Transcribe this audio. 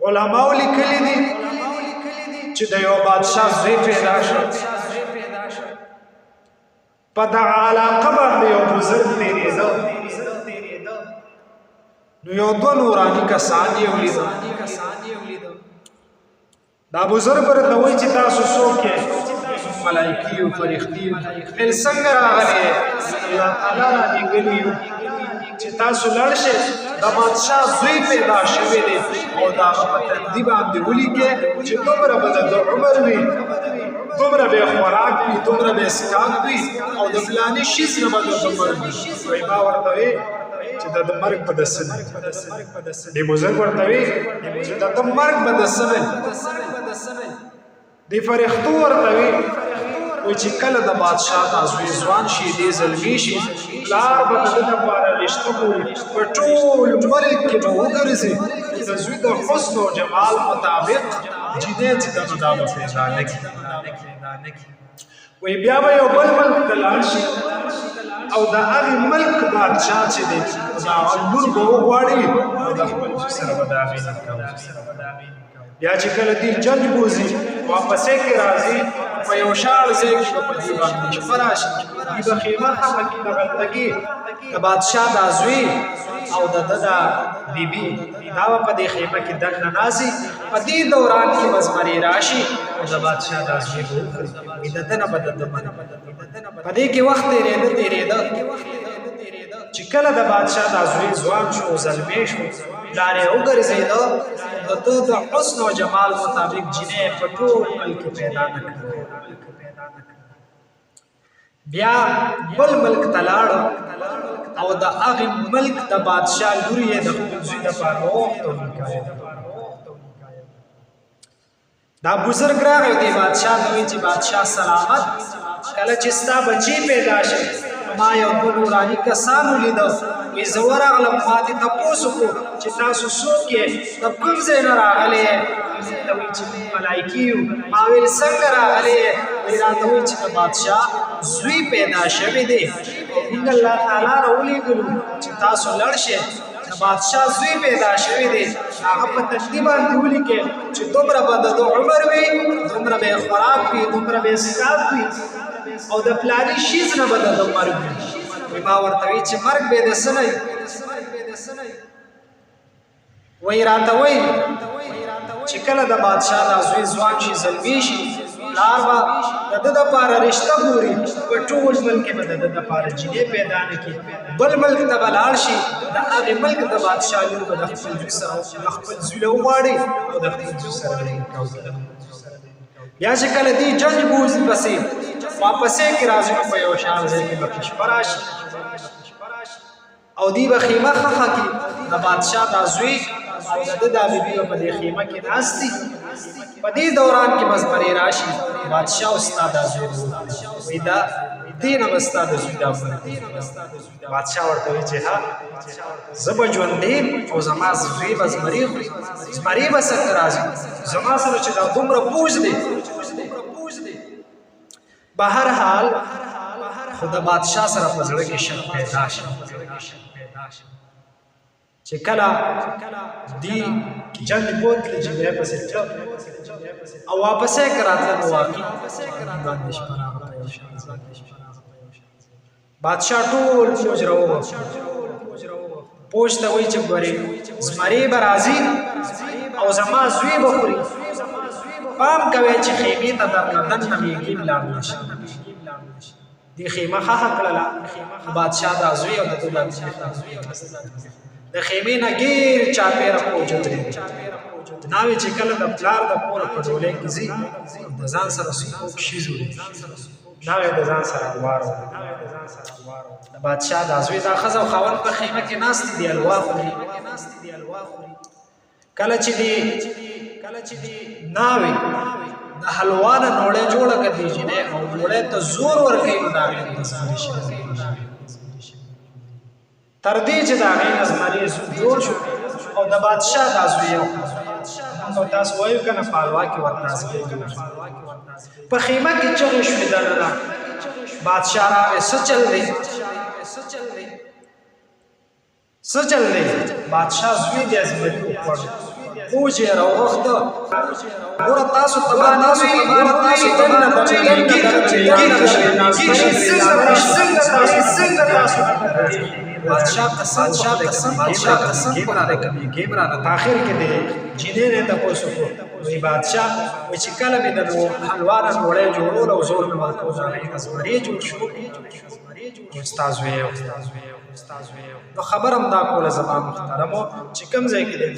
علماء لیکلي دي چې د یو بادشاه زوی پیدا شو په دغه علاقه باندې یو بزرګ تېرېده نو یو دوه نوراني کسان یې ولیدل دا بزرګ ورته وایي چې تاسو څوک یې ملایکې او فرښتې بل څنګه راغلې الله تعالی رالیږلي یو چې تاسو لاړ شئ د بادشاه زوی پیدا شوی دی او د هغه په تندي باندې ولیکئ چې دومره به د عمر وي دومره به خوراک وي دومره به څښاک وي او د فلاني شیز نه به د مرګ وي وایي ما ورته وایي چې د مرګ په دسه نه دی بزرګ ورته وایي چې د مرګ په دسه نه دی فرښتو ورته وایي چې کله د بادشاه د زوی ځوان شي دی زلمی شي پلار به د ده لپاره رشته ګوري په ټول ملک کې به وګرځي د زوی د حسن او جمال مطابق جینۍ چې ده نو دا به پیدا نه کړي وایي بیا به یو بل ملک ته لاړ شي او د هغې ملک بادشاه چې دی د هغه لور به وغواړي او د خپل زوی سره به د هغې نکاح بیا چې کله دی جنګ بوځي واپسې کې راځي په یو شاړ ځای کې به په دې باندې شپه راشي دوی به خیمه خمه کې دغلته کې د بادشاه دا زوی او د ده دا بیبي دا به په دې خیمه کې دننه ناستي په دې دوران کې به زمري راشي او د بادشاه دا زوی به وخوري د ده نه به د ده مني په دې کې وخت تېرېده چې کله د بادشاه دا زوی ځوان شو زلمی شو پلار یې وګرځېده د ده د حسن او جمال مطابق جینۍ په ټول ملک پیدا نه کړه بیا بل ملک ته لاړ او د هغې ملک د بادشاه لور یې د خپل زوی دپاره وغوښته او نکاح یې دا بزرګ راغی دې بادشاه ته وایي چې بادشاه سلامت کله چې ستا بچی پیدا شي ما یو دوه نوراني کسان ولیده وایي زه ورغلم ما دې تپوس وکړو چې تاسو څوک یې د کوم ځای نه راغلی یې ته وایي چې موږ ملایکې یو ما ویل څنګه راغلی یې وایي راته وایي چې د بادشاه زوی پیدا شوی دی موږ الله تعالی راولېږلو چې تاسو لاړ شئ د بادشاه زوی پیدا شوی دی هغه په تندي باندې ولیکئ چې دومره به د عمر وي دومره به یې خوراک وي دومره به یې څښاک وي او د پلاني شیز نه به د ده مرګ وي وایي ما ورته وایي چې مرګ به یې د څه نه وي وایي راته وایي چې کله د بادشاه دا زوی ځوان شي زلمی شي پلار به د ده دپاره رشته ګوري په ټول ملک به د ده دپاره جینۍ پیدا نه کړي بل ملک ته به لاړ شي د هغې ملک د بادشاه لور به د خپل زوی سره د خپل زوی له وغواړي او د خپل زوی سره به یې نکاح وکړي بیا چې کله دې جنګ بوځي پسې واپسې کې راځي نو په یو شان ځای کې به شپه راشي او دوی به خیمه خښه کړي د بادشاه دا زوی او د ده دا بیبي به په دې خیمه کې ناست دي په دې دوران کې به زمري راشي بادشاه او ستا دا زوی به وایي دا دې نه به ستا د زوی دا بادشاه ورته وایي چې ها زه به ژوندی او زما زوی به زمري خوري زمري به څنګه راځي زما سره چې دا دومره بوج دی به هر حال خو د بادشاه سره په زړه کې شک پیدا شي چې کله دی جنګ بوتلې جینۍ پسې تله او واپسې که راتله نو واقعي باندې شپه راغله بادشاه ټول فوج راووت فوج ته وایي چې ګورې زمري به راځي او زما زوی به خوري پام کوئ چې خیمې ته درنه دننه میږي لاړ نه شي دې خیمه خښه کړله بادشاه دا زوی او د ده دا د خیمې نه ګیر چاپېره فوج ودرېږي ناوې چې کله د پلار د کوره په ډولۍ کې ځي د ځان سره څوک شیز وړي ناوې د ځان سره الوار د بادشاه دا زوی دا ښځه او خاوند په خیمه کې ناست دي الوا خوري کله چې دی ناوې د حلوا نه نوړۍ جوړه کړه دې جینۍ او نوړۍ ته زور ورکوي نو د هغې نه زمري شي تر دې چې د هغې نه زمري جوړ شو او د بادشاه دا زوی یو او تاسو وایو که نه په حلوا کې ورتازګۍ جوړ شو په خیمه کې چغې شوې دننه بادشاه راغی څه چل دی څه چل دی بادشاه زوی دی زمري وخوړ اوجه راوخته ګوره تاسو تبا تاسو دننه د جنګي بادشاہ قسم قرآن کریم کې عمران آخر کې دی جنې نه تاسو کو وی بادشاہ و چې کله مې د حلوانه وړې جوړول او زور مې ورکو ځای ازمري جوړ شو استاد وې نو خبرم دا کوله زما محترمو چې کوم ځای کې دی